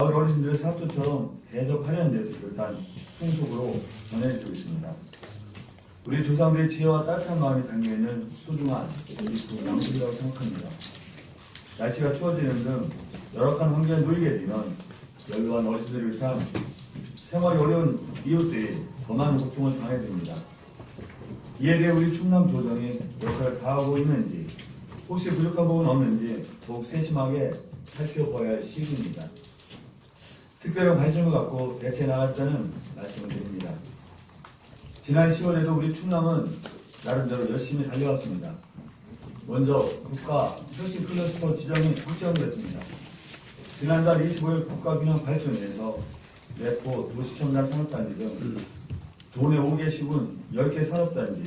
마을 어르신들의 사투처럼 대접하려는 데서 비롯한 풍속으로 전해지고 있습니다. 우리 조상들의 지혜와 따뜻한 마음이 담겨있는 소중한 우리 양식이라고 생각합니다. 날씨가 추워지는 등 열악한 환경에 놓이게 되면 연로한 어르신들을 비롯한 생활이 어려운 이웃들이 더 많은 고통을 당하게 됩니다. 이에 대해 우리 충남도정이 역할을 다하고 있는지, 혹시 부족한 부분 없는지 더욱 세심하게 살펴봐야 할 시기입니다. 특별한 관심을 갖고 대처해 나갔다는 말씀을 드립니다. 지난 10월에도 우리 충남은 나름대로 열심히 달려왔습니다. 먼저 국가 혁신 클러스터 지정이 확정됐습니다. 지난달 25일 국가균형발전위에서 내포 도시첨단 산업단지 등 도내 5개 시군 10개 산업단지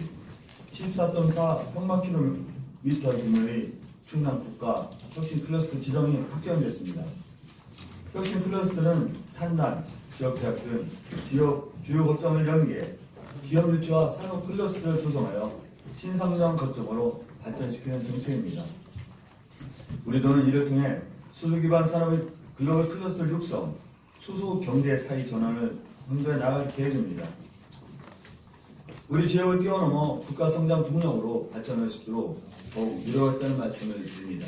14.4 평방킬로미터 규모의 충남 국가 혁신 클러스터 지정이 확정됐습니다. 혁신 클러스터는 산단, 지역대학 등 주요 거점을 연계해 기업 유치와 산업 클러스터를 조성하여 신성장 거점으로 발전시키는 정책입니다. 우리 도는 이를 통해 수소 기반 산업의 글로벌 클러스터 육성, 수소 경제 사이 전환을 선도해 나갈 계획입니다. 우리 지역을 뛰어넘어 국가 성장 동력으로 발전할 수 있도록 더욱 노력하겠다는 말씀을 드립니다.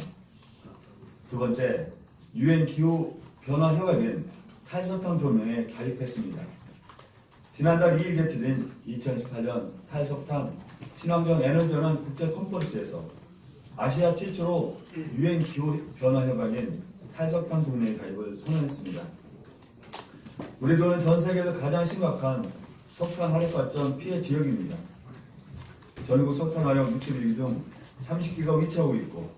두 번째, UN 기후 변화 협약인 탈석탄 조명에 가입했습니다. 지난달 2일 개최된 2018년 탈석탄 친환경 에너지 전환 국제 컨퍼런스에서 아시아 최초로 UN 기후 변화 협약인 탈석탄 동맹에 가입을 선언했습니다. 우리 도는 전 세계에서 가장 심각한 석탄 화력 발전 피해 지역입니다. 전국 석탄 화력 61기 중 30기가 위치하고 있고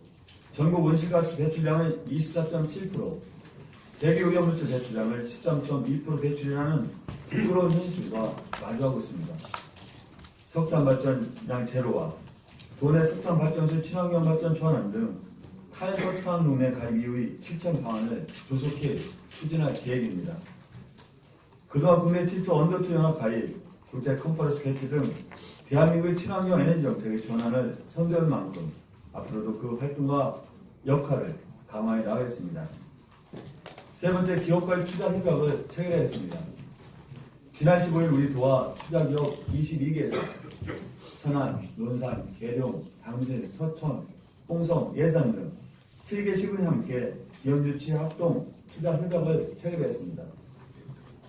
전국 온실가스 배출량의 24.7%, 대기오염물질 배출량을 13.2% 배출이라는 부끄러운 현실과 마주하고 있습니다. 석탄 발전량 제로와 도내 석탄 발전소 친환경 발전 전환 등 탈석탄 동맹 가입 이후의 실천 방안을 조속히 추진할 계획입니다. 그동안 국내 최초 언더투 연합 가입, 국제 컨퍼런스 개최 등 대한민국의 친환경 에너지 정책의 전환을 선도할 만큼 앞으로도 그 활동과 역할을 강화해 나가겠습니다. 세 번째, 기업과의 투자 협약을 체결했습니다. 지난 15일 우리 도와 투자기업 22개에서 천안, 논산, 계룡, 당진, 서천, 홍성, 예산 등 7개 시군이 함께 기업 유치 합동 투자 협약을 체결했습니다.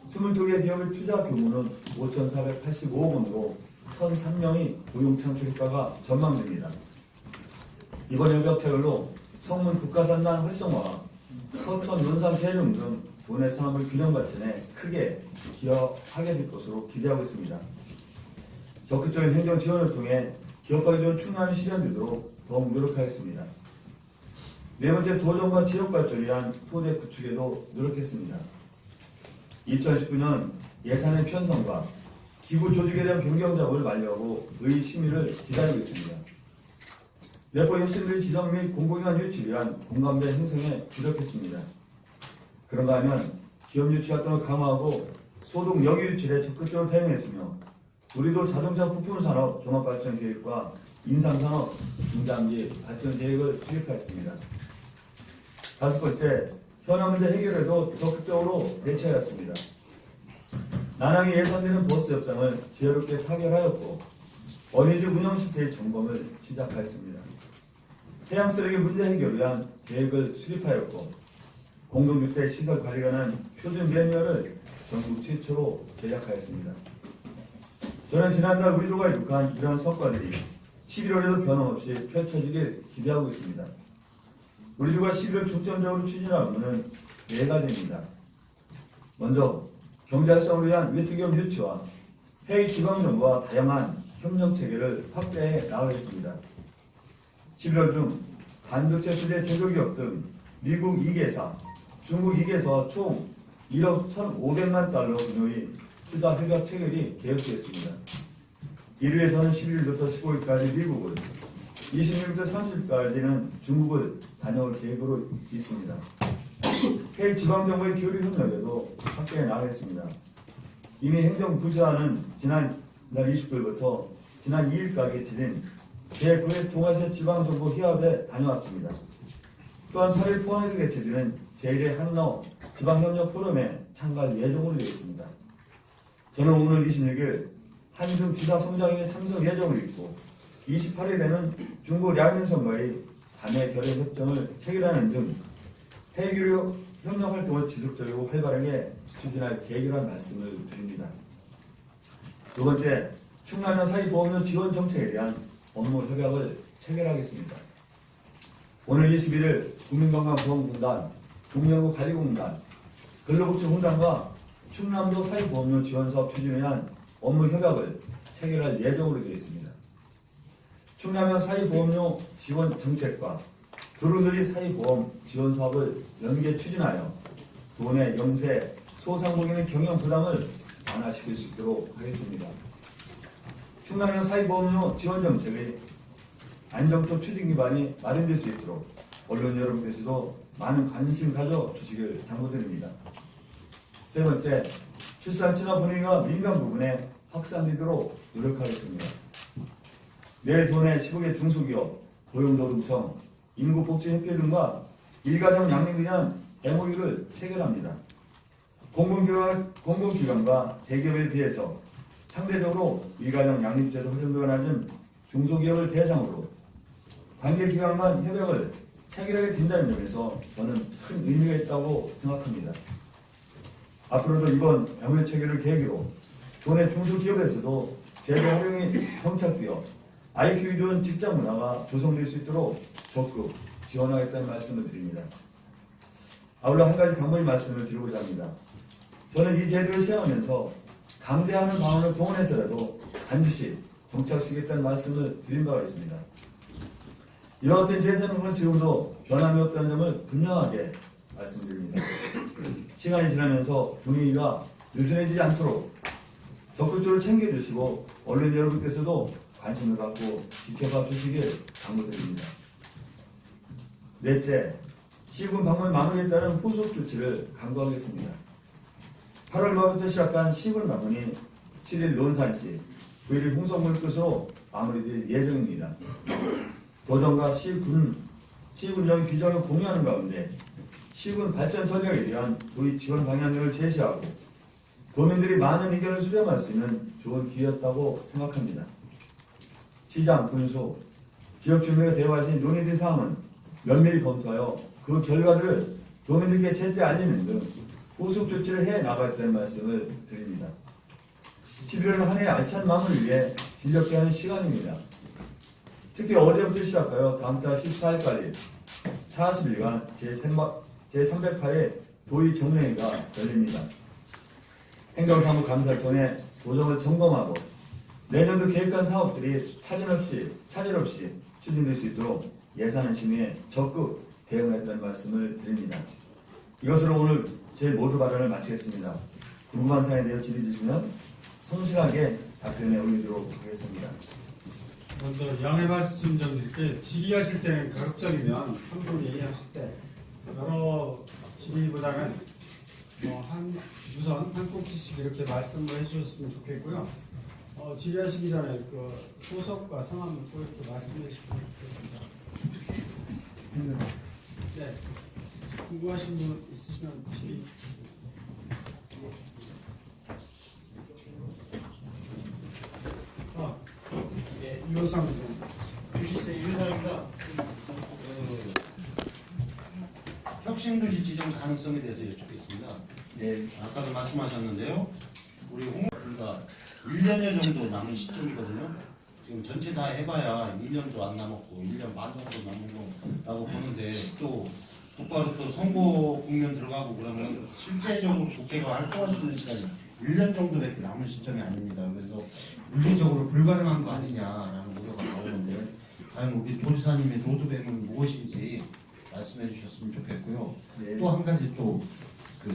22개 기업의 투자 규모는 5,485억 원으로 1,003명의 고용 창출 효과가 전망됩니다. 이번 협약 체결로 성문 국가산단 활성화, 서천, 논산, 계룡 등 도내 산업의 균형 발전에 크게 기여하게 될 것으로 기대하고 있습니다. 적극적인 행정 지원을 통해 기업가에 대한 충남이 실현되도록 더욱 노력하겠습니다. 네 번째, 도정과 지역 발전을 위한 토대 구축에도 노력했습니다. 2019년 예산의 편성과 기부 조직에 대한 변경 작업을 완료하고 의 심의를 기다리고 있습니다. 내포 혁신의 지정 및 공공기관 유치를 위한 공감대 형성에 주력했습니다. 그런가 하면 기업 유치 활동을 강화하고 소득 영유 유치에 적극적으로 대응했으며 우리도 자동차 부품 산업 종합발전 계획과 인삼산업 중장기 발전 계획을 수립하였습니다. 다섯 번째, 현안 문제 해결에도 적극적으로 대처하였습니다. 난항이 예상되는 버스 협상을 지혜롭게 타결하였고 어린이집 운영 시스템의 점검을 시작하였습니다. 해양 쓰레기 문제 해결을 위한 계획을 수립하였고 공동주택 시설 관리에 관한 표준 매뉴얼을 전국 최초로 제작하였습니다. 저는 지난달 우리 도가 이룩한 이러한 성과들이 11월에도 변함없이 펼쳐지길 기대하고 있습니다. 우리 도가 11월 중점적으로 추진할 업무는 네 가지입니다. 먼저 경제 활성화를 위한 외투기업 유치와 해외 지방정부와 다양한 협력 체계를 확대해 나가겠습니다. 11월 중 반도체 수제 제조기업 등 미국 2개사, 중국 2개사와 총 1억 1,500만 달러 규모의 투자 협약 체결이 계획되었습니다. 이를 위해서는 11일부터 15일까지 미국을, 26일부터 30일까지는 중국을 다녀올 계획으로 있습니다. 해외 지방정부의 교류 협력에도 확대해 나가겠습니다. 이미 행정부시와는 지난 29일부터 지난 2일까지 개최된 제9회 동아시아 지방정부 협약에 다녀왔습니다. 또한 8일 포항에서 개최되는 제1회 한러 지방협력 포럼에 참가할 예정으로 되어 있습니다. 저는 오늘 26일 한중 지사 성장에 참석 예정으로 있고 28일에는 중국 랴닌성과의 자매 결연 협정을 체결하는 등 해외교류 협력 활동을 지속적이고 활발하게 추진할 계획이라는 말씀을 드립니다. 두 번째, 충남형 사회보험료 지원 정책에 대한 업무 협약을 체결하겠습니다. 오늘 21일 국민건강보험공단, 국민연구관리공단, 근로복지공단과 충남도 사회보험료 지원사업 추진에 대한 업무 협약을 체결할 예정으로 되어 있습니다. 충남형 사회보험료 지원 정책과 드루들이 사회보험 지원 사업을 연계 추진하여 도내 영세 소상공인의 경영 부담을 완화시킬 수 있도록 하겠습니다. 충남형 사회보험료 지원 정책의 안정적 추진 기반이 마련될 수 있도록 언론 여러분께서도 많은 관심 가져 주시길 당부드립니다. 세 번째, 출산 친화 분위기가 민감 부분에 확산되도록 노력하겠습니다. 내일 도내 15개 중소기업, 고용노동청, 인구복지협회 등과 일가정 양립을 위한 MOU를 체결합니다. 공공기관과 대기업에 비해서 상대적으로 일가정 양립제도 활용도가 낮은 중소기업을 대상으로 관계기관 간 협약을 체결하게 된다는 점에서 저는 큰 의미가 있다고 생각합니다. 앞으로도 이번 MOU 체결을 계기로 도내 중소기업에서도 제도 활용이 정착되어 IQ 좋은 직장 문화가 조성될 수 있도록 적극 지원하겠다는 말씀을 드립니다. 아울러 한 가지 당부의 말씀을 드리고자 합니다. 저는 이 제도를 시행하면서 강대하는 방안을 동원해서라도 반드시 정착시키겠다는 말씀을 드린 바가 있습니다. 이와 같은 제 생각은 지금도 변함이 없다는 점을 분명하게 말씀드립니다. 시간이 지나면서 분위기가 느슨해지지 않도록 적극적으로 챙겨주시고 언론 여러분께서도 관심을 갖고 지켜봐 주시길 당부드립니다. 넷째, 시군 방문 마무리에 따른 후속 조치를 강구하겠습니다. 8월 말부터 시작한 시군 방문이 7일 논산시, 9일 홍성물 끝으로 마무리될 예정입니다. 도정과 시군령의 규정을 공유하는 가운데 시군 발전 전략에 대한 도입 지원 방향을 제시하고 도민들이 많은 의견을 수렴할 수 있는 좋은 기회였다고 생각합니다. 시장, 군수, 지역 주민과 대화하신 논의된 사항은 면밀히 검토하여 그 결과들을 도민들께 제때 알리는 등 후속 조치를 해 나가겠다는 말씀을 드립니다. 11월은 한 해의 알찬 마무리를 위해 진력해야 하는 시간입니다. 특히 어제부터 시작하여 다음 달 14일까지 40일간 제308회 도의 경례회가 열립니다. 행정사무 감사를 통해 도정을 점검하고 내년도 계획한 사업들이 차질 없이 추진될 수 있도록 예산안 심의에 적극 대응하겠다는 말씀을 드립니다. 이것으로 오늘 제 모두 발언을 마치겠습니다. 궁금한 사항에 대해 질의 주시면 성실하게 답변해 올리도록 하겠습니다. 먼저 양해 말씀 좀 드릴 때 질의하실 때는 가급적이면 한 분 얘기하실 때 여러 질의보다는 우선 한 꼭지씩 이렇게 말씀을 해주셨으면 좋겠고요. 질의하시기 전에 그 소속과 성함을 또 이렇게 말씀해 주시면 좋겠습니다. 네, 궁금하신 분 있으시면 질의. 네, 유호상 선생님. 유사입니다. 혁신도시 지정 가능성에 대해서 여쭙겠습니다. 네, 아까도 말씀하셨는데요. 우리 홍보가 1년여 정도 남은 시점이거든요. 지금 전체 다 해봐야 2년도 안 남았고 1년 반 정도 남은 거라고 보는데 또 곧바로 또 선거 국면 들어가고 그러면 실제적으로 국회가 활동할 수 있는 시간이 1년 정도밖에 남은 시점이 아닙니다. 그래서 물리적으로 불가능한 거 아니냐라는 우려가 나오는데 과연 우리 도지사님의 로드맵은 무엇인지 말씀해 주셨으면 좋겠고요. 네. 또 한 가지 또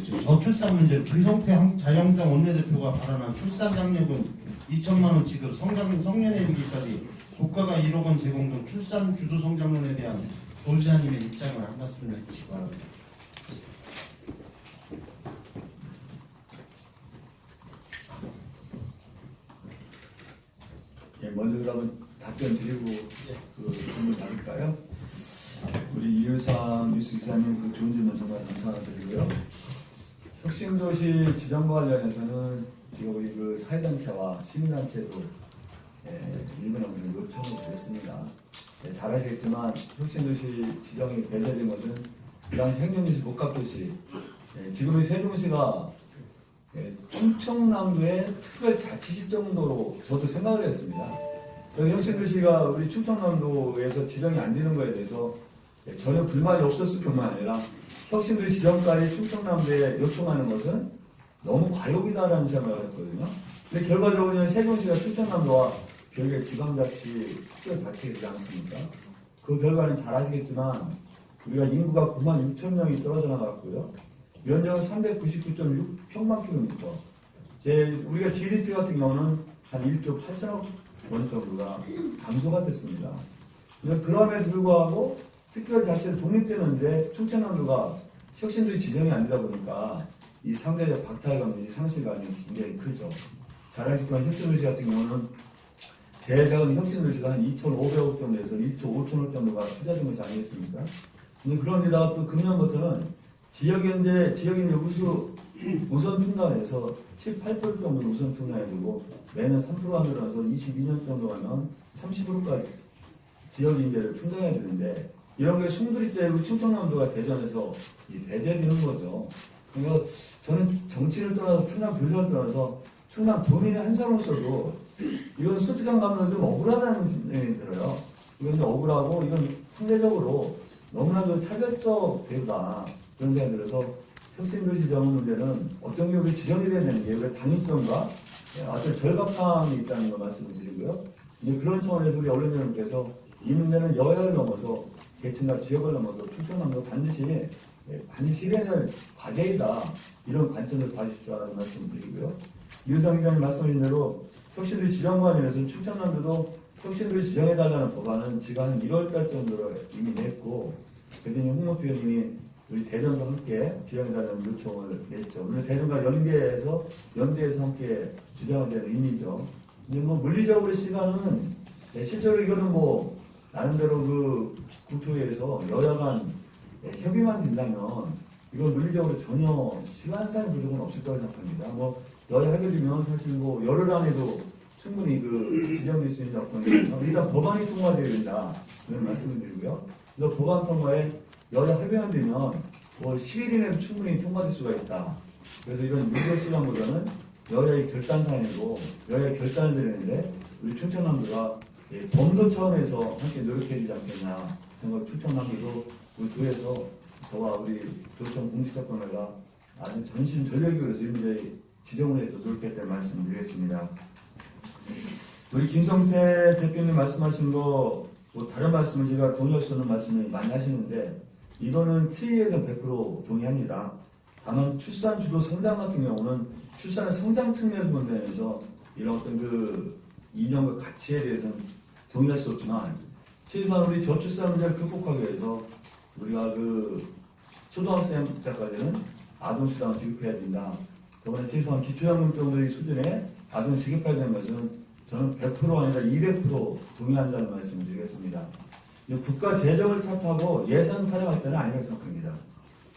지금 저출산 문제 김성태 자유한국당 원내대표가 발언한 출산 장려금 2천만 원 지급 성년의 일기까지 국가가 1억 원 제공 등 출산 주도 성장론에 대한 도지사님의 입장을 한 말씀 해주시기 바랍니다. 예, 먼저 그러면 답변 드리고 그 질문 받을까요? 우리 우리 이율상 뉴스 기자님 그 좋은 질문 정말 감사드리고요. 혁신도시 지정과 관련해서는 지금 우리 그 사회단체와 시민단체도 일본에 우리 요청을 드렸습니다. 잘 아시겠지만 혁신도시 지정이 배제된 것은 그 당시 행정도시 복합도시 지금의 세종시가 충청남도의 특별자치시 정도로 저도 생각을 했습니다. 그래서 혁신도시가 우리 충청남도에서 지정이 안 되는 거에 대해서 전혀 불만이 없었을 뿐만 아니라 혁신도시 지정까지 충청남도에 요청하는 것은 너무 과욕이다라는 생각을 했거든요. 근데 결과적으로 세종시가 충청남도와 별개 지방자치 특별자치가 되지 않습니까? 그 결과는 잘 아시겠지만 우리가 인구가 9만 6천 명이 떨어져 나갔고요. 면적은 399.6평방킬로미터. 우리가 GDP 같은 경우는 한 1조 8천억 원 정도가 감소가 됐습니다. 그럼에도 불구하고 특별자치를 독립되는데 충청남도가 혁신도시 지정이 안 되다 보니까 이 상대적 박탈감 내지 상실감이 굉장히 크죠. 잘 아시지만 혁신도시 같은 경우는 제일 작은 혁신도시가 한 2,500억 정도에서 1조 5천억 정도가 투자된 것이 아니겠습니까? 그런데다가 또 금년부터는 지역인재 우선 충당해서 18% 정도 우선 충당해두고 매년 3%가 늘어나서 22년 정도 가면 30%까지 지역인재를 충당해야 되는데 이런 게 송두리째 충청남도가 대전에서 배제되는 거죠. 그러니까 저는 정치를 떠나서 충남 교수를 떠나서 충남 도민의 한 사람으로서도 이건 솔직한 감정은 좀 억울하다는 생각이 들어요. 이건 억울하고 이건 상대적으로 너무나 그 차별적 대우다 그런 생각이 들어서 혁신도시 지정 문제는 어떤 경우에 지정이 돼야 되는 게 우리가 당위성과 어떤 절박함이 있다는 걸 말씀을 드리고요. 이제 그런 차원에서 우리 언론 여러분께서 이 문제는 여야를 넘어서 계층과 지역을 넘어서 충청남도 반드시 실현할 과제이다 이런 관점을 봐주십시오라는 말씀을 드리고요. 이우성 기자님 말씀하신 대로 혁신도시 지정과 관련해서 충청남도도 혁신도시 지정해달라는 법안은 지가 한 1월달 정도로 이미 냈고 그랬더니 홍문표 의원님이 우리 대전과 함께 지정해달라는 요청을 냈죠. 물론 대전과 연대해서 함께 주장을 되는 의미죠. 근데 물리적으로 시간은 실제로 이거는 나름대로 그 국토위에서 여야 간 협의만 된다면 이건 물리적으로 전혀 시간상 부족은 없을 거라고 생각합니다. 여야 협의면 사실 열흘 안에도 충분히 지정될 수 있는 여건이거든요. 일단 법안이 통과되어야 된다. 이런 말씀을 드리고요. 그래서 법안 통과에 여야 협의만 되면 10일 이내로 충분히 통과될 수가 있다. 그래서 이런 유력 시간보다는 여야의 결단사항이고 여야의 결단을 드리는데 우리 충청남도가 범도 차원에서 함께 노력해야 되지 않겠나 생각. 충청남도도 우리 도에서 저와 우리 도청 공직자권회가 아주 전심전력으로 해서 이 문제에 지정을 해서 노력했다는 말씀을 드리겠습니다. 우리 김성태 대표님 말씀하신 거 다른 말씀을 제가 동의할 수 없는 말씀을 많이 하시는데 이거는 트위에서 100% 동의합니다. 다만 출산 주도 성장 같은 경우는 출산의 성장 측면에서 본다면서 이런 어떤 이념과 가치에 대해서는 동의할 수 없지만 최소한 우리 저출산 문제를 극복하기 위해서 우리가 초등학생 때까지는 아동수당을 지급해야 된다. 더불어 최소한 기초학문 정도의 수준의 아동을 지급해야 되는 것은 저는 100% 아니라 200% 동의한다는 말씀을 드리겠습니다. 국가 재정을 탓하고 예산 타령할 때는 아니라고 생각합니다.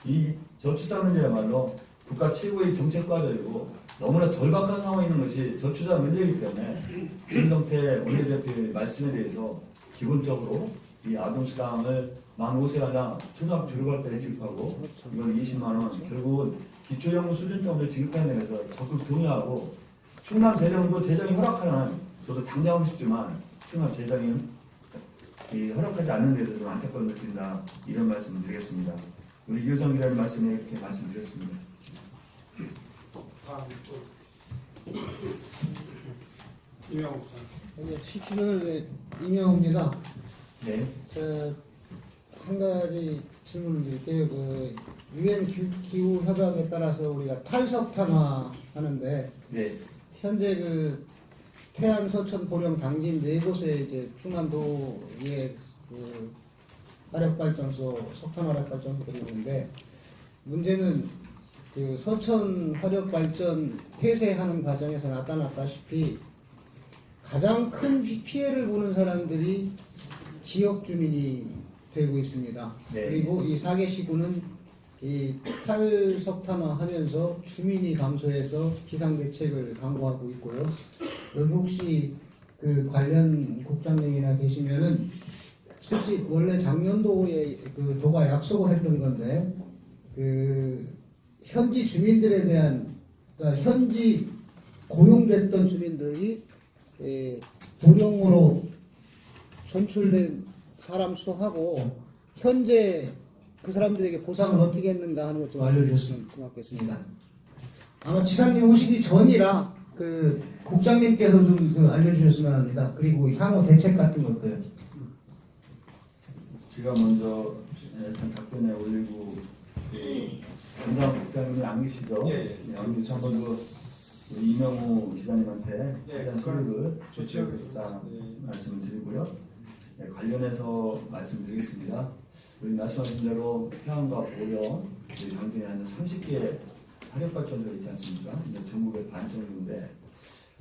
이 저출산 문제야말로 국가 최고의 정책 과제이고 너무나 절박한 상황에 있는 것이 저출산 문제이기 때문에 김성태 원내대표의 말씀에 대해서 기본적으로 이 아동수당을 만 5세 하나 초등학교 졸업할 때 지급하고 이건 20만 원 결국은 기초연금 수준 정도 지급하는 데서 적극 동의하고 충남 재정도 재정이 허락하는 저도 당장하고 싶지만 충남 재정이 허락하지 않는 데서 좀 안타까움을 느낀다 이런 말씀을 드리겠습니다. 우리 이효성 기자님 말씀에 이렇게 말씀드렸습니다. 이명호 시춘을 이명호입니다. 네. 한 가지 질문을 드릴게요. 유엔 기후 협약에 따라서 우리가 탈석탄화 하는데 네. 현재 태안, 서천, 보령, 당진 네 곳에 이제 충남도에 화력발전소, 석탄 화력발전소들이 있는데 문제는 서천 화력발전 폐쇄하는 과정에서 나타났다시피 가장 큰 피해를 보는 사람들이 지역 주민이 되고 있습니다. 네. 그리고 이 사계시군은 이 탈석탄화하면서 주민이 감소해서 비상대책을 강구하고 있고요. 여기 혹시 그 관련 국장님이나 계시면은 실제 원래 작년도에 그 도가 약속을 했던 건데 그 현지 주민들에 대한 그러니까 현지 고용됐던 주민들이 도령으로 선출된 사람 수하고 현재 그 사람들에게 보상을 어떻게 했는가 하는 것 좀 알려주셨으면 고맙겠습니다. 아마 지사님 오시기 전이라 그 국장님께서 좀 그 알려주셨으면 합니다. 그리고 향후 대책 같은 것들. 제가 먼저 일단 답변에 올리고 담당 국장님이 안 계시죠? 예. 안 계시죠? 한번 우리 이명우 기자님한테 예, 자세한 서류를 좋죠. 말씀을 드리고요. 네, 관련해서 말씀드리겠습니다. 우리 말씀하신 대로 태양과 보령, 우리 당진에 한 30개 화력발전소가 있지 않습니까? 이제 전국의 반 정도인데,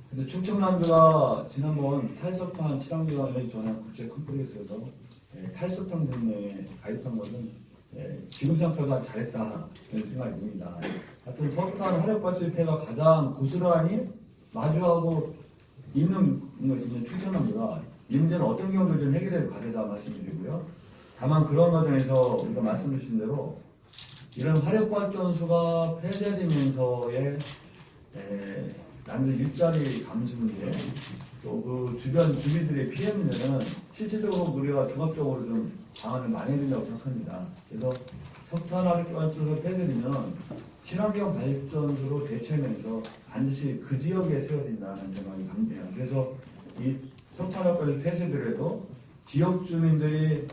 근데 충청남도가 지난번 탈석탄 친환경에 전환 국제 컨퍼런스에서 탈석탄 분야에 가입한 것은 지금 생각보다 잘했다 이런 생각이 듭니다. 하여튼 석탄 화력발전소 폐가 가장 고스란히 마주하고 있는 것이 이제 충청남도가 이 문제는 어떤 경우를 좀 해결될 과제다 말씀드리고요. 다만 그런 과정에서 우리가 말씀 주신 대로 이런 화력발전소가 폐쇄되면서의 남들 일자리 감소 문제, 또 그 주변 주민들의 피해 문제는 실질적으로 우리가 종합적으로 좀 방안을 마련해야 된다고 생각합니다. 그래서 석탄 화력발전소 폐쇄되면 친환경 발전소로 대체하면서 반드시 그 지역에 세워야 된다는 생각이 갑니다. 그래서 이 석탄 화력발전소 폐쇄되더라도 지역 주민들이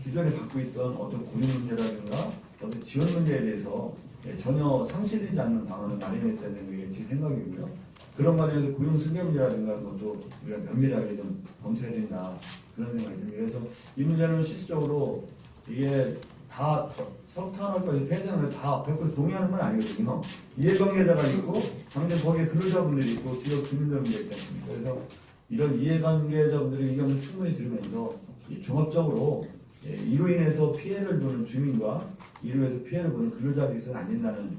기존에 갖고 있던 어떤 고용 문제라든가 어떤 지원 문제에 대해서 전혀 상실되지 않는 방안을 마련했다는 게 제 생각이고요. 그런 과정에서 고용 승계 문제라든가 그것도 우리가 면밀하게 좀 검토해야 된다 그런 생각이 듭니다. 그래서 이 문제는 실질적으로 이게 다 석탄화까지 폐쇄하는 다 100% 동의하는 건 아니거든요. 이해관계자가 있고 당장 거기에 근로자분들이 있고 지역 주민들이 있지 않습니까? 그래서 이런 이해관계자분들의 의견을 충분히 들으면서 종합적으로 이로 인해서 피해를 보는 주민과 이로 인해서 피해를 보는 근로자들이 있어서는 안 된다는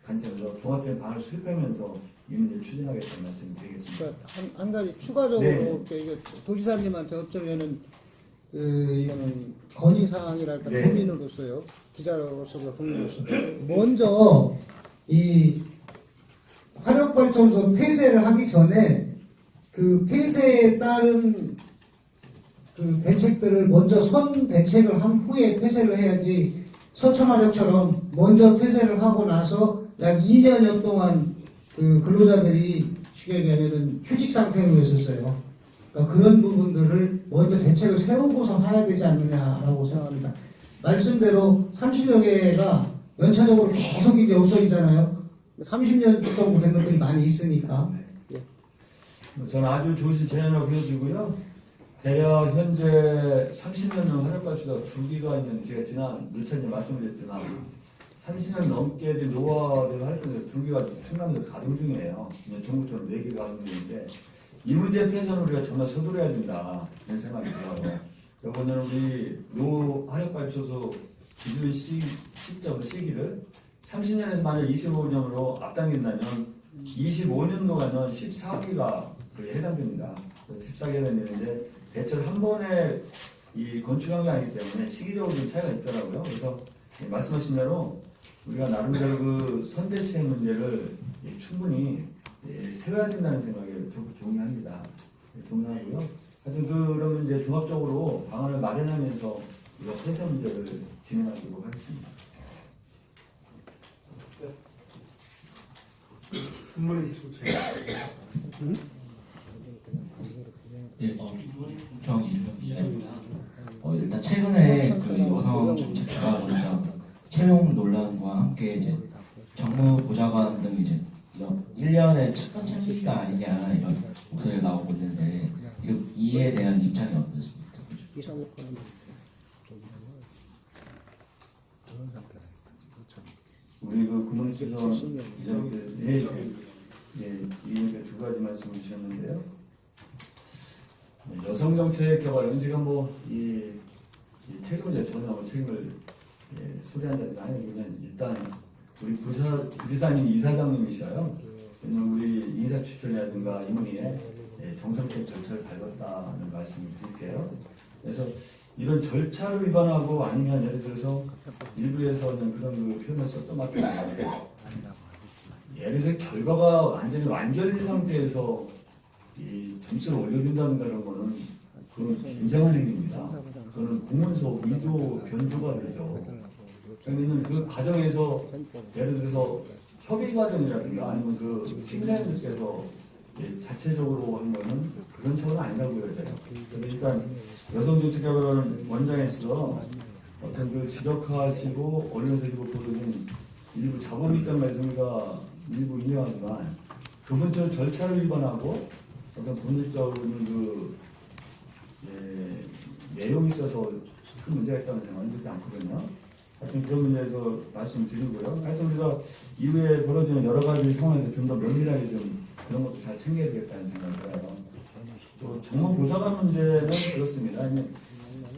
관점에서 종합적인 방안을 수립하면서 이 문제를 추진하겠다는 말씀을 드리겠습니다. 그러니까 한 가지 추가적으로 네. 이게 도지사님한테 어쩌면은 이거는 건의 사항이랄까 네. 국민으로서요 기자로서도 국민으로서 먼저 이 화력발전소 폐쇄를 하기 전에 그 폐쇄에 따른 그 대책들을 먼저 선 대책을 한 후에 폐쇄를 해야지 서천화력처럼 먼저 폐쇄를 하고 나서 약 2년여 동안 그 근로자들이 쉽게 얘기하면은 휴직 상태로 있었어요. 그러니까 그런 부분들을 먼저 대책을 세우고서 해야 되지 않느냐라고 생각합니다. 말씀대로 30여 개가 연차적으로 계속 이제 없어지잖아요. 30년 정도 된 것들이 많이 있으니까. 저는 아주 좋으신 제안을 보여드리고요. 대략 현재 30년 화력발전소가 2기가 있는데 제가 지난 물천에 말씀드렸지만 30년 넘게 된 노화된 화력발전소 2기가 충남도 가동 중이에요. 전국적으로 4개가 가동 중인데 이 문제 폐쇄는 우리가 정말 서두르야 된다 이런 생각이 들어요. 이번에는 우리 노 화력발전소 기준 시기를 30년에서 만약 25년으로 앞당긴다면 25년도가는 14기가 해당됩니다. 14기가 되는데 대체로 한 번에 이 건축한 게 아니기 때문에 시기적으로 좀 차이가 있더라고요. 그래서 말씀하신 대로 우리가 나름대로 그 선대체 문제를 충분히 세워야 된다는 생각에 동의합니다. 동의하고요. 하여튼 그러면 이제 종합적으로 방안을 마련하면서 우리가 폐쇄 문제를 진행하도록 하겠습니다. 국민의 주체. 예, 정의준영 기자입니다. 일단 최근에 그 여성 정책가 원장 채용 논란과 함께 이제 정무보좌관 등 이제 1년의 첫 번째 회의가 아니냐 이런 목소리가 나오고 있는데 이에 대한 입장이 어떠십니까? 우리 그 구문수석 이게 두 가지 말씀을 주셨는데요. 여성 정책 개발은 지금 이 이 책임을 전혀 책임을 소리한다는 게 아니고 그냥 일단 우리 부지사님 이사장님이셔요. 왜냐면 우리 인사 추천이라든가 임의에 정상적 절차를 밟았다는 말씀을 드릴게요. 그래서 이런 절차를 위반하고 아니면 예를 들어서 일부에서는 그런 그 표현을 썼던 것 같은데 예를 들어서 결과가 완전히 완결된 상태에서 이 점수를 올려준다는 그런 거는 그건 굉장한 행위입니다. 그거는 공문서 위조 변조가 되죠. 그러면 그 과정에서 예를 들어서 협의 과정이라든가 아니면 그 심사위원들께서 자체적으로 한 거는 그런 처우는 아니라고 보여져요. 그래서 일단 여성정책개발원 원장에서 어떤 그 지적하시고 언론에서 일부 보도된 일부 자본이 있단 말에서 우리가 일부 인정하지만 그분처럼 절차를 위반하고 어떤 본질적인 그 내용이 있어서 큰 문제가 있다는 생각은 들지 않거든요. 하여튼 그런 문제에서 말씀드리고요. 하여튼 우리가 이후에 벌어지는 여러 가지 상황에서 좀 더 면밀하게 좀 그런 것도 잘 챙겨야 되겠다는 생각을 해요. 또 정무보좌관 문제는 그렇습니다.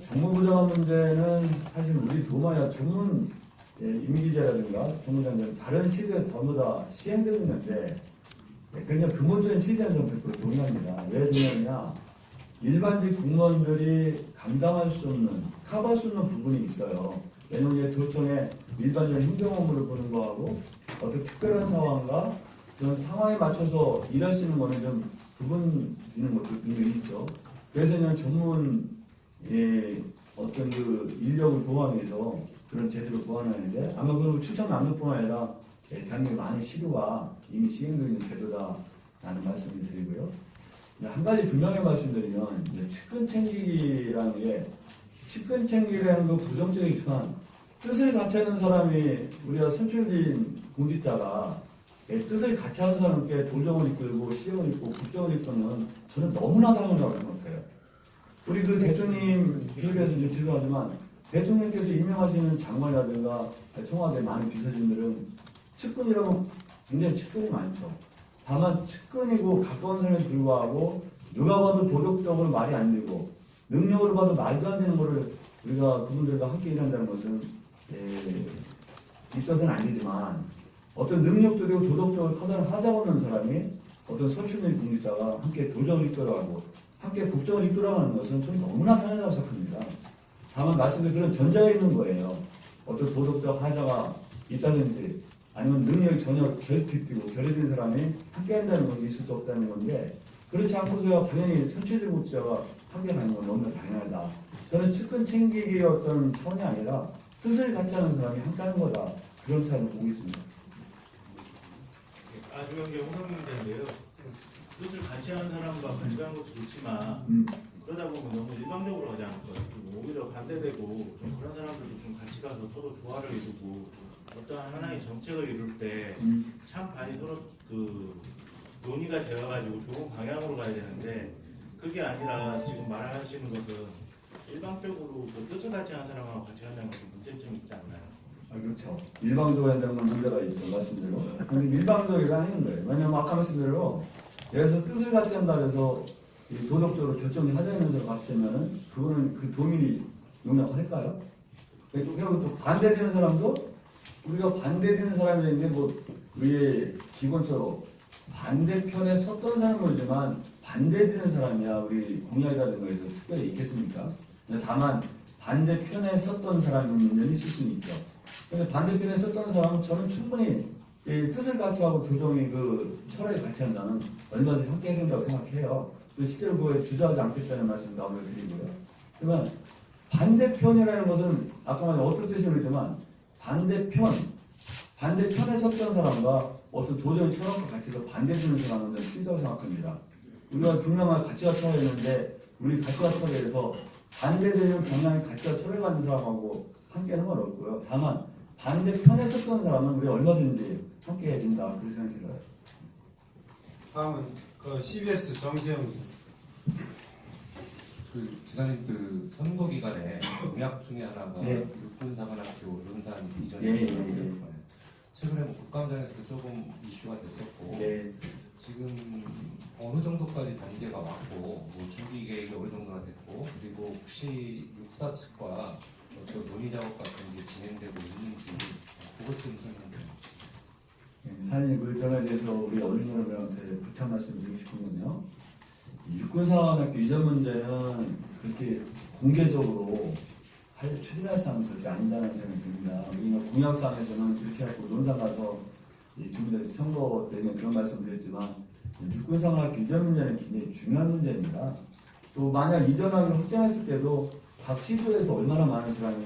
정무보좌관 문제는 사실 우리 도마야 전문 임기제라든가 정무장관 다른 시대에서 전부 다 시행되고 있는데 그냥 근본적인 취지는 좀 100% 동의합니다. 왜 동의하느냐? 일반직 공무원들이 감당할 수 없는, 커버할 수 없는 부분이 있어요. 왜냐하면 도청의 일반적인 행정 업무를 보는 거하고 어떤 특별한 상황과 그런 상황에 맞춰서 일할 수 있는 거는 좀 구분 있는 것도 분명히 있죠. 그래서 그냥 전문 어떤 그 인력을 보호하기 위해서 그런 제도를 보완하는데 아마 그런 추천 남는 뿐만 아니라 대한민국 많은 시도가 이미 시행되어 있는 제도다라는 말씀을 드리고요. 한 가지 분명히 말씀드리면 측근 챙기기라는 게 측근 챙기기라는 거 부정적이지만 뜻을 같이 하는 사람이 우리가 선출된 공직자가 뜻을 같이 하는 사람께 도정을 이끌고 시정을 이끌고 국정을 이끄는 저는 너무나 당연하다고 생각해요. 우리 그 대통령 비율에서 좀 죄송하지만 대통령께서 임명하시는 장관이라든가 청와대 많은 비서진들은 측근이라고 굉장히 측근이 많죠. 다만 측근이고 가까운 사람에 불구하고 누가 봐도 도덕적으로 말이 안 되고 능력으로 봐도 말도 안 되는 거를 우리가 그분들과 함께 일한다는 것은 있어서는 안 되지만 어떤 능력적이고 도덕적으로 커다란 하자가 없는 사람이 어떤 선출된 공직자가 함께 도정을 이끌어가고 함께 국정을 이끌어가는 것은 저는 너무나 당연하다고 생각합니다. 다만 말씀드린 그런 전제가 있는 거예요. 어떤 도덕적 하자가 있다든지 아니면 능력이 전혀 결핍되고 결여된 사람이 함께 한다는 건 있을 수 없다는 건데 그렇지 않고서야 당연히 선출된 공직자가 함께 가는 건 너무나 당연하다. 저는 측근 챙기기의 어떤 차원이 아니라 뜻을 같이 하는 사람이 함께 하는 거다. 그런 차원을 보고 있습니다. 아주경계 호명 문제인데요. 뜻을 같이 하는 사람과 같이 하는 것도 좋지만 그러다 보면 너무 일방적으로 가지 않을까요? 오히려 반대되고 좀 그런 사람들도 좀 같이 가서 서로 조화를 이루고 어떠한 하나의 정책을 이룰 때 참 많이 서로 그 논의가 되어가지고 좋은 방향으로 가야 되는데 그게 아니라 지금 말하시는 것은 일방적으로 그 뜻을 같이 하는 사람하고 같이 한다는 것은 문제점이 있지 않나요? 그렇죠. 일방적으로 한다는 건 문제가 있죠. 말씀대로. 근데 일방적이라 하는 거예요. 왜냐면 아까 말씀대로 그래서 뜻을 같이 한다 해서 도덕적으로 결정이 하자는 사람 같이 하면은 그거는 그 도민이 용납할까요? 또 반대되는 사람도 우리가 반대되는 사람인데 뭐 우리의 기본적으로 반대편에 섰던 사람은 모르지만 반대되는 사람이야 우리 공약이라든가 해서 특별히 있겠습니까? 다만 반대편에 섰던 사람은 문제는 있을 수는 있죠. 근데 반대편에 섰던 사람은 저는 충분히 뜻을 같이 하고 조정이 그 철학을 같이 한다면 얼마든지 함께 해야 된다고 생각해요. 실제로 그거에 주저하지 않겠다는 말씀도 아무래도 드리고요. 그러면 반대편이라는 것은 아까 말한 어떤 뜻이 모르지만 반대편에 섰던 사람과 어떤 도저히 철학과 가치가 반대되는 사람은 저는 싫다고 생각합니다. 우리가 분명한 가치가 철학이 있는데 우리 가치가 철학에서 반대되는 경향의 가치가 철학을 가진 사람하고 함께하는 건 없고요. 다만 반대편에 섰던 사람은 우리 얼마든지 함께 해야 된다. 그렇게 생각해요. 다음은 그 CBS 정세영. 그 지사님 그 선거 기간에 공약 중에 하나가 네. 육군사관학교 논산 이전이 예. 최근에 뭐 국감장에서도 조금 이슈가 됐었고 네. 지금 어느 정도까지 단계가 왔고 뭐 준비 계획이 어느 정도나 됐고 그리고 혹시 육사 측과 저 논의 작업 같은 게 진행되고 있는지 그것 좀 설명해 주시죠. 사장님 그 점에 대해서 우리 어린 여러분한테 부탁 말씀드리고 싶은군요. 육군사관학교 이전 문제는 그렇게 공개적으로 추진할 사항은 절대 아니다는 생각이 듭니다. 우리가 공약상에서는 그렇게 하고 논산 가서 주민들 선거 때문에 그런 말씀 드렸지만 육군사관학교 이전 문제는 굉장히 중요한 문제입니다. 또 만약 이전학을 확정했을 때도 각 시도에서 얼마나 많은 사람이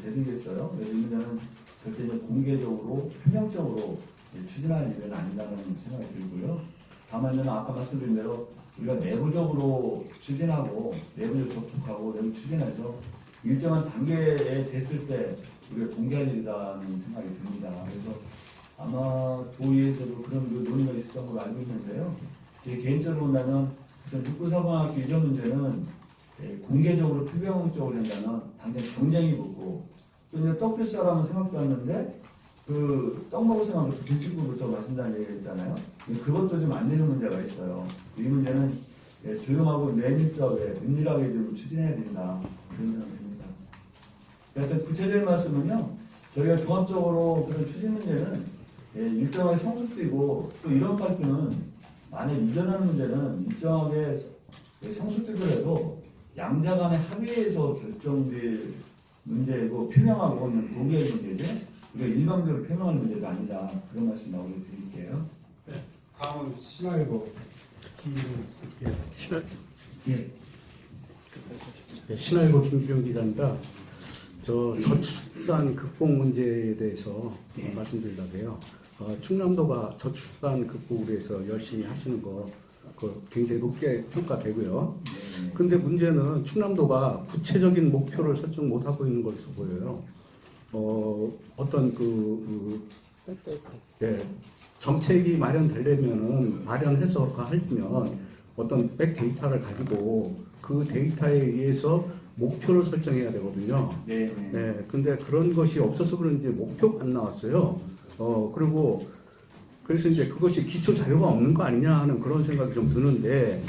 대들겠어요. 그래서 이 문제는 절대 공개적으로 표명적으로 추진할 일은 아니다는 생각이 들고요. 다만 아까 말씀드린 대로 우리가 내부적으로 추진하고 내부적으로 접촉하고 내부 추진해서 일정한 단계에 됐을 때 우리가 공개할 일이라는 생각이 듭니다. 그래서 아마 도의에서도 그런 논의가 있었던 걸로 알고 있는데요. 제 개인적으로 본다면 육군사관학교 이전 문제는 공개적으로 표명적으로 한다면 당연히 경쟁이 붙고 또 이제 떡주사람은 생각도 않는데 그 떡 먹을 생각부터 김치국부터 마신다는 얘기했잖아요. 그것도 좀 안 되는 문제가 있어요. 이 문제는 조용하고 내밀적에 은밀하게 좀 추진해야 된다 그런 생각이 듭니다. 하여튼 구체적인 말씀은요. 저희가 종합적으로 그런 추진 문제는 일정하게 성숙되고 또 이런 발표는 만약 이전하는 문제는 일정하게 성숙되더라도 양자 간의 합의에서 결정될 문제이고 표명하고 있는 공개의 문제죠. 우리가 일방적으로 표명하는 문제가 아니다. 그런 말씀 나오게 드릴게요. 네. 다음은 신화일보 예. 신화일보 김기용 기자입니다. 저출산 극복 문제에 대해서 말씀드리려고 해요. 충남도가 저출산 극복을 위해서 열심히 하시는 거 굉장히 높게 평가되고요. 근데 문제는 충남도가 구체적인 목표를 설정 못하고 있는 것으로 보여요. 어떤 정책이 마련해서 하려면 어떤 백 데이터를 가지고 그 데이터에 의해서 목표를 설정해야 되거든요. 네. 근데 그런 것이 없어서 그런지 목표가 안 나왔어요. 그래서 이제 그것이 기초 자료가 없는 거 아니냐 하는 그런 생각이 좀 드는데,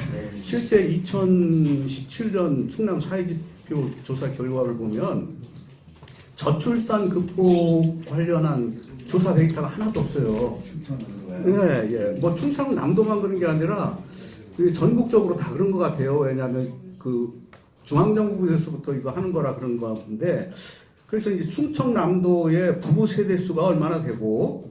실제 2017년 충남 사회지표 조사 결과를 보면 저출산 극복 관련한 조사 데이터가 하나도 없어요. 뭐 충청남도만 그런 게 아니라 전국적으로 다 그런 것 같아요. 왜냐하면 중앙정부에서부터 이거 하는 거라 그런 거 같은데, 그래서 이제 충청남도의 부부 세대 수가 얼마나 되고,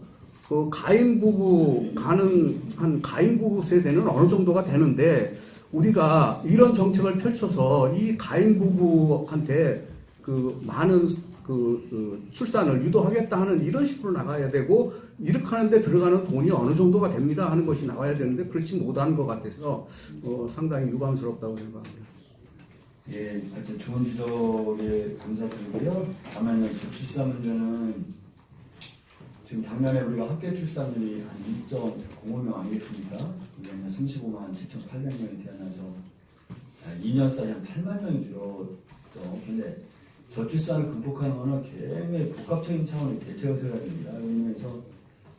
가인 부부 가능한 가인 부부 세대는 어느 정도가 되는데, 우리가 이런 정책을 펼쳐서 이 가인 부부한테 많은 출산을 유도하겠다 하는 이런 식으로 나가야 되고, 이렇게 하는데 들어가는 돈이 어느 정도가 됩니다 하는 것이 나와야 되는데 그렇지 못한 것 같아서 상당히 유감스럽다고 생각합니다. 예, 하여튼 좋은 지적에 감사드리고요. 다만 저출산 문제는 지금 작년에 우리가 합계 출산율이 한 2.05명 아니겠습니까? 우리는 35만 7,800명이 태어나서 2년 사이에 한 8만 명이 줄었죠. 근데 저출산을 극복하는 것은 굉장히 복합적인 차원의 대책을 세워야 됩니다. 그래서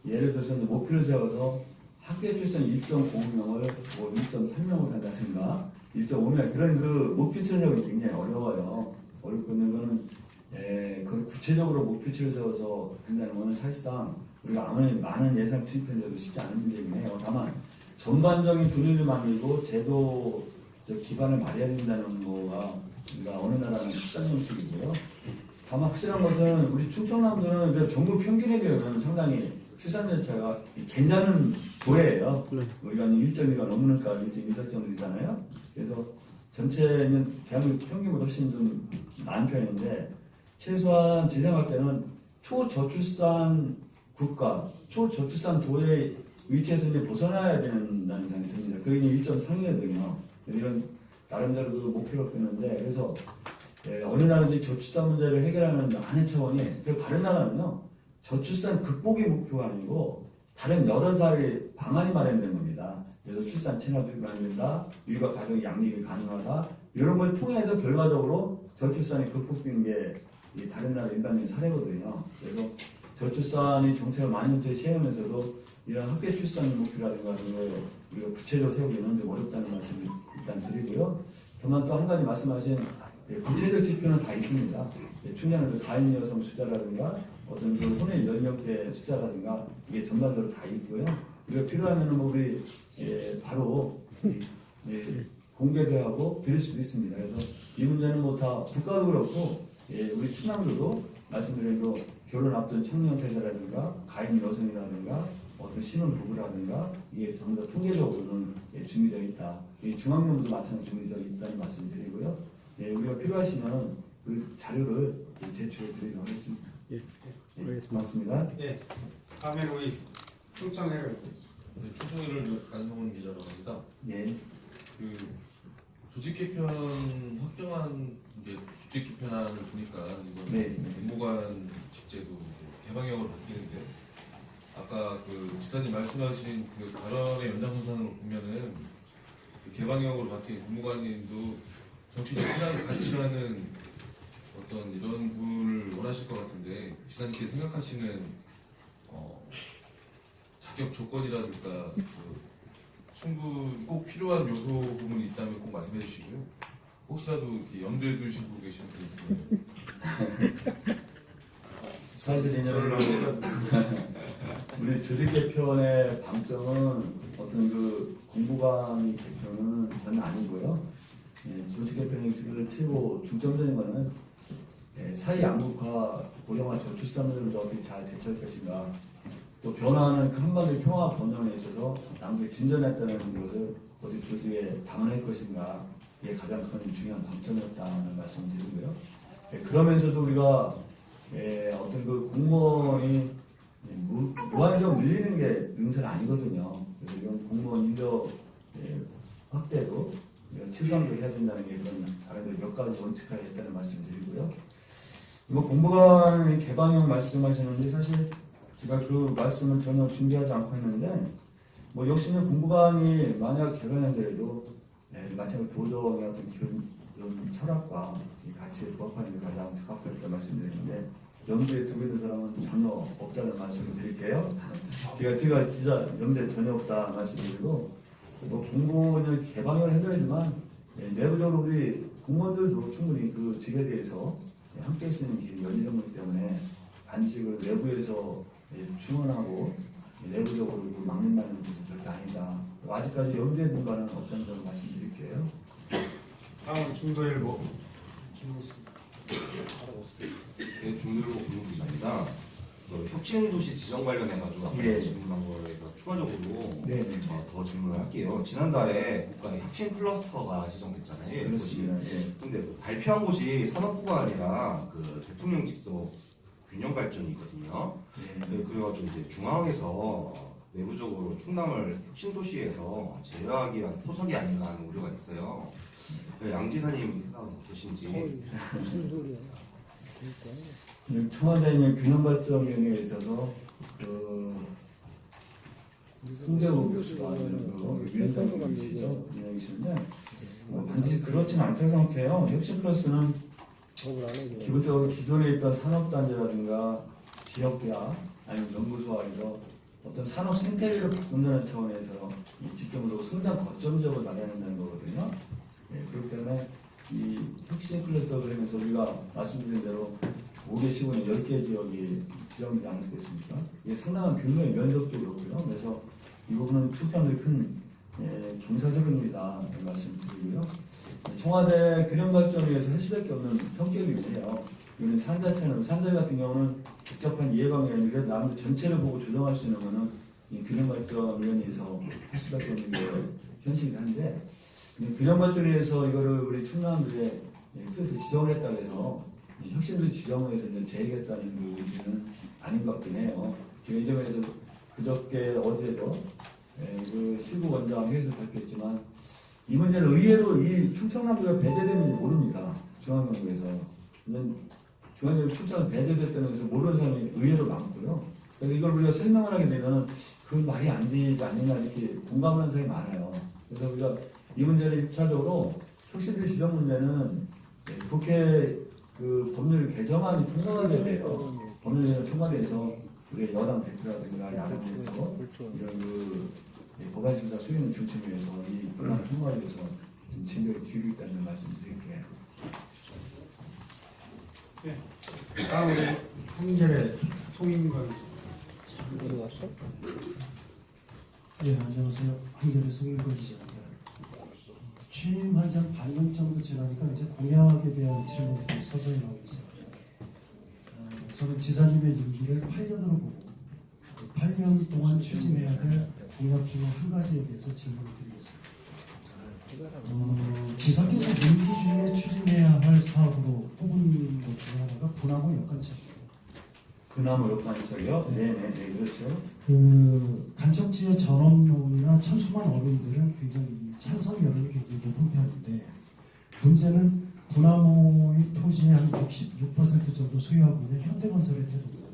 예를 들어서 목표를 세워서 합계 출산 1.5명을 뭐 1.3명으로 한다든가 1.5명 그런 목표치를 세우기 굉장히 어려워요. 어렵고 있는 거는 그걸 구체적으로 목표치를 세워서 한다는 것은 사실상 우리가 아무리 많은 예산 투입해도 쉽지 않은 문제이긴 해요. 다만 전반적인 분위기를 만들고 제도 기반을 마련해야 된다는 거가 우리가 어느 나라는 출산 정책이고요. 다만 확실한 것은 우리 충청남도는 전국 평균에 비하면 상당히 출산 자체가 괜찮은 도예요. 우리가 1.2가 넘으니까 1.2살 정도잖아요. 그래서 전체는 대한민국 평균보다 훨씬 좀 많은 편인데 최소한 제 생각 때는 초저출산 국가, 초저출산 도의 위치에서 이제 벗어나야 된다는 생각이 듭니다. 그게 1.3이거든요. 이런 나름대로 목표를 끄는데 그래서 어느 나라든지 저출산 문제를 해결하는 많은 차원이 그리고 다른 나라는요 저출산 극복이 목표가 아니고 다른 여러 가지 방안이 마련된 겁니다. 그래서 출산 체납이 마련된다, 육아 가정 양립이 가능하다 이런 걸 통해서 결과적으로 저출산이 극복된 게 다른 나라 일반적인 사례거든요. 그래서 저출산이 정책을 많이 시행하면서도 이런 학교 출산 목표라든가 이런 걸 우리가 구체적으로 세우기는 좀 어렵다는 말씀을 일단 드리고요. 다만 또 한 가지 말씀하신 구체적 지표는 다 있습니다. 충분한 가임 여성 숫자라든가 어떤 그 혼의 연령대 숫자라든가 이게 전반적으로 다 있고요. 우리가 필요하면은 뭐 우리 바로 공개하고 드릴 수도 있습니다. 그래서 이 문제는 뭐 다 국가도 그렇고 우리 충남도도 말씀드린 대로 결혼 앞둔 청년 세대라든가 가임 여성이라든가 어떤 신혼 부부라든가 이게 전부 다 통계적으로는 준비되어 있다. 이 중앙정부도 마찬가지로 준비되어 있다는 말씀드리고요. 우리가 필요하시면 그 자료를 제출해 드리도록 하겠습니다. 고맙습니다. 예. 다음에 우리 충청회를 네, 충청회를 안성훈 기자라고 합니다. 예. 그 조직 개편 확정한 이제 조직 개편안을 보니까 이번 네. 공무관 직제도 개방형으로 바뀌는데 아까 그 지사님 말씀하신 그 발언의 연장선상으로 보면은 그 개방형으로 바뀐 공무관님도 정치적 신앙을 가치라는 어떤 이런 분을 원하실 것 같은데 지사님께 생각하시는 자격 조건이라든가 그 충분히 꼭 필요한 요소 부분이 있다면 꼭 말씀해 주시고요. 혹시라도 이렇게 염두에 두시고 계시는 분 있으면 사실은 우리 조직 개편의 방점은 어떤 그 공무관 개편은 전혀 아니고요. 조직 개편의 최고 중점적인 거는 사회 양극화, 고령화 저출산을 어떻게 잘 대처할 것인가, 또 변화하는 그 한반도 평화 번영에 있어서 남북이 진전했다는 것을 어디 조직에 담아낼 것인가, 이게 가장 큰 중요한 방점이었다는 말씀을 드리고요. 그러면서도 우리가 어떤 그 공무원이 무한정 늘리는 게 능사는 아니거든요. 그래서 이런 공무원 인력 확대도 최소한도 해야 된다는 게 그런 다른 몇 가지 원칙화에 있다는 말씀을 드리고요. 뭐 공무관 개방형 말씀하시는데 사실 제가 그 말씀을 전혀 준비하지 않고 했는데 뭐 역시는 공무관이 만약 개방한데도 마찬가지로 도정의 어떤 기본 철학과 이 가치에 부합하는 게 가장 적합하다고 말씀드리는데 염두에 두고 있는 사람은 전혀 없다는 말씀을 드릴게요. 제가 진짜 염두에 전혀 없다 말씀드리고 뭐 공무원을 개방을 해드리지만 내부적으로 우리 공무원들도 충분히 그 직에 대해서 함께 할 수 있는 길이 열리는 거기 때문에 반드시 그 내부에서 충원하고 내부적으로 막는다는 것은 절대 아니다. 아직까지 염두에 둔 바는 없다는 점을 말씀드릴게요. 다음은 중도일보 네, 중도일보 김용기자입니다. 혁신도시 지정 관련해가지고 아까 예. 질문한 거에 추가적으로 네네. 더 질문을 할게요. 지난달에 국가의 혁신 클러스터가 지정됐잖아요. 그렇습니다. 근데 그 발표한 곳이 산업부가 아니라 그 대통령 직속 균형 발전이 있거든요. 네, 그래가지고 이제 중앙에서 내부적으로 충남을 혁신도시에서 제어하기 위한 포석이 아닌가 하는 우려가 있어요. 양 지사님 생각은 어떠신지? 무슨 소리야? 청와대 있는 균형발전위원회에 있어서 그 송재호 교수가 그 위원장님이시죠? 위원장이신데 반드시 그렇지는 않다고 생각해요. 혁신 플러스는 기본적으로 기존에 있던 산업단지라든가 지역대학 아니면 연구소에서 어떤 산업 생태계를 바꾼다는 차원에서 집중적으로 성장 거점 지역을 마련해야 된다는 거거든요. 그렇기 때문에 이 혁신 클러스터 그러면서 우리가 말씀드린 대로 5개 시군에 10개 지역이 지정되지 않았겠습니까? 이게 상당한 규모의 면적도 그렇고요. 그래서 이 부분은 충청도의 큰 경사스럽습니다. 말씀드리고요. 청와대 균형발전위에서 할 수밖에 없는 성격이고요. 이거는 산자 같은 경우는 복잡한 이해관계가 아니라 남들 전체를 보고 조정할 수 있는 거는 이 균형발전위원회에서 할 수밖에 없는 게 현실이긴 한데 균형발전위에서 이거를 우리 충남도에 그래서 지정을 했다고 해서 혁신도 지정을 해서 제기했다는 그 의지는 아닌 것 같긴 해요. 제가 이 점에서 그저께 어제도 그 실무 원장 회의에서 발표했지만 이 문제는 의외로 이 충청남도가 배제되는지 모릅니다. 중앙정부에서. 중앙정부 충청을 배제됐다는 것을 모르는 사람이 의외로 많고요. 그래서 이걸 우리가 설명을 하게 되면 그 말이 안 되지 않느냐 이렇게 공감하는 사람이 많아요. 그래서 우리가 이 문제를 1차적으로 혁신도 지정 문제는 국회 그 법률 개정안이 통과가 돼야 돼요. 법률 개정 통과돼서 우리 여당 대표라든가 야당 대표 이런 그 법안심사 수행 중심을 위해서 이 법안 통과를 위해서 좀 진정을 기울이고 있다는 말씀 드릴게요. 다음 우리 한결의 송인건. 예, 안녕하세요. 한겨레 송일권 기자입니다. 취임한 지 한 반년 정도 지나니까 이제 공약에 대한 질문들이 서서히 나오기 시작합니다. 저는 지사님의 임기를 8년으로 보고 8년 동안 추진해야 될 공약 중 한 가지에 대해서 질문을 드리겠습니다. 지사께서 임기 중에 추진해야 할 사업으로 뽑은 것 중 하나가 분화구 역관책입니다. 그나무 역관책이요? 네네, 그렇죠. 그 간척지의 전원용이나 천수만 어민들은 굉장히 찬성 여론이 굉장히 높은 편인데 문제는 분화모의 토지의 한 66% 정도 소유하고 있는 현대건설의 태도입니다.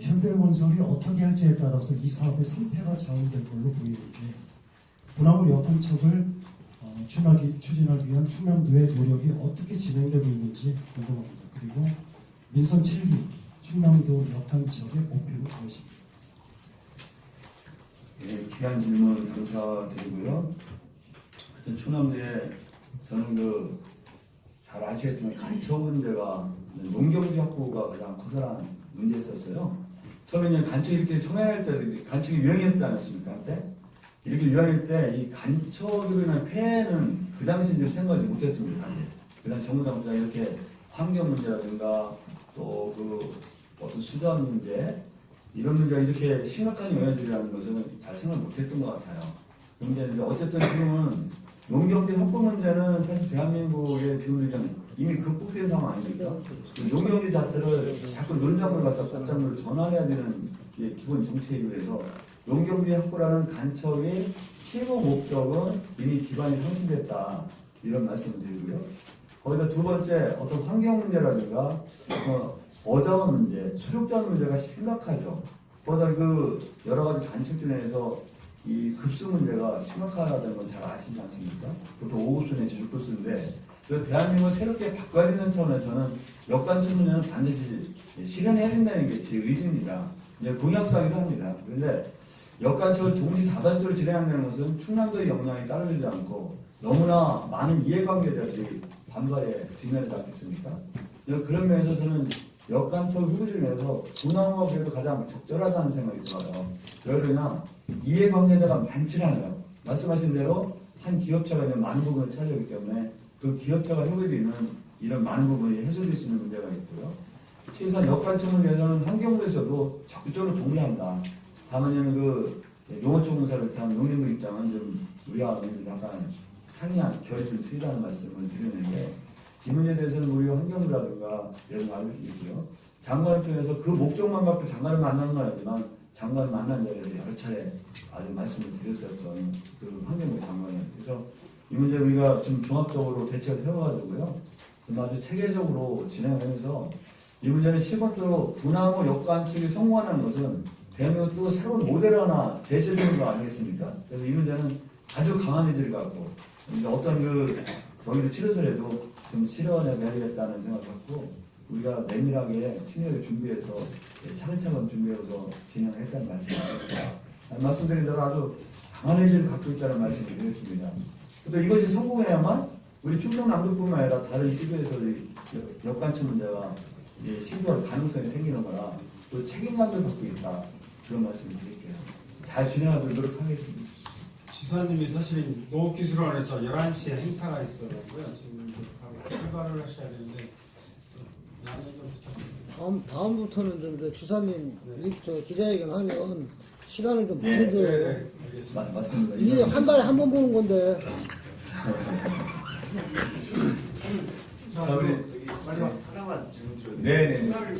현대건설이 어떻게 할지에 따라서 이 사업의 성패가 좌우될 걸로 보이는데 분화모 역관책을 추진하기 위한 충남도의 노력이 어떻게 진행되고 있는지 궁금합니다. 그리고 민선 7기 충남도 역관책의 목표는 무엇입니까? 예, 귀한 질문 감사드리고요. 하여튼 충남도에 저는 잘 아시겠지만 간초 문제가 농경지 확보가 가장 커다란 문제였었어요. 처음에 간초이 이렇게 성행할 때 간초이 유행했지 않았습니까? 그때 이렇게 유행할 때 이 간초로 인한 폐해는 그 당시 이제 생각하지 못했습니다. 그 당시 정부 당국자 이렇게 환경 문제라든가 또 어떤 수단 문제 이런 문제가 이렇게 심각한 영향들이라는 것은 잘 생각 못했던 것 같아요. 그런데 이제 어쨌든 지금은 농경지 확보 문제는 사실 대한민국의 지금 이미 극복된 상황 아닙니까? 농경지 자체를 자꾸 논작물 갖다 작작물로 전환해야 되는 게 기본 정책이고 해서 농경지 확보라는 간척의 최고 목적은 이미 기반이 상승됐다 이런 말씀을 드리고요. 거기다 두 번째 어떤 환경 문제라든가 어자원 문제, 수족전 문제가 심각하죠. 거기다 여러 가지 간척 중에서 이 급수 문제가 심각하다는 건 잘 아시지 않습니까? 보통 5급수 내지 6급수인데 대한민국을 새롭게 바꿔야 되는 차원에서 저는 역간척 문제는 반드시 실현해야 된다는 게 제 의지입니다. 이제 공약사기도 합니다. 그런데 역간척을 동시 다발적으로 진행한다는 것은 충남도의 역량이 따르지 않고 너무나 많은 이해관계자들이 반발에 직면하지 않겠습니까? 그런 면에서 저는 역간척 후보지를 내서 분화가 그래도 가장 적절하다는 생각이 들어요. 그러나 이해관계자가 많지 않아요. 말씀하신 대로 한 기업체가 이제 많은 부분을 차지하기 때문에 그 기업체가 해결되는 이런 많은 부분이 해소될 수 있는 문제가 있고요. 최소한 역간척을 위해서는 환경부에서도 적극적으로 동의한다. 다만 농어촌 공사를 위한 농민들 입장은 좀 우리와 약간 상이한 결이 좀 틀리다는 말씀을 드리는데 이 문제에 대해서는 우리 환경부라든가 이런 거 알고 있고요. 장관을 통해서 그 목적만 갖고 장관을 만나는 건 아니지만 장관을 만난 자리에서 여러 차례 아주 말씀을 드렸었죠. 그 환경부 장관을. 그래서 이 문제 우리가 지금 종합적으로 대책을 세워가지고요. 좀 아주 체계적으로 진행하면서 이 문제는 시범적으로 분화구 역관측이 성공하는 것은 대한민국 또 새로운 모델 하나 제시되는 거 아니겠습니까? 그래서 이 문제는 아주 강한 의지를 갖고 어떤 경기를 치러서라도 좀 실현해야겠다는 생각을 갖고 우리가 내밀하게 친밀하게 준비해서 차근차근 준비해서 진행을 했다는 말씀입니다. 말씀드린 대로 아주 강한 의지를 갖고 있다는 말씀을 드렸습니다. 또 이것이 성공해야만 우리 충청남도뿐만 아니라 다른 시도에서 역관측 문제가 신고할 가능성이 생기는 거라 또 책임감을 갖고 있다. 그런 말씀을 드릴게요. 잘 진행하도록 노력하겠습니다. 지사님이 사실 농업기술원에서 11시에 행사가 있어가지고요. 지금 출발을 하셔야 되는데 양해 좀 부탁드립니다. 다음부터는 좀 주사님 기자회견 하면 시간을 좀 네, 보내줘요. 알겠습니다. 맞습니다. 이게 한 달에 한 번 보는 건데. 자, 우리 마지막 하나만 질문 드려도 네네.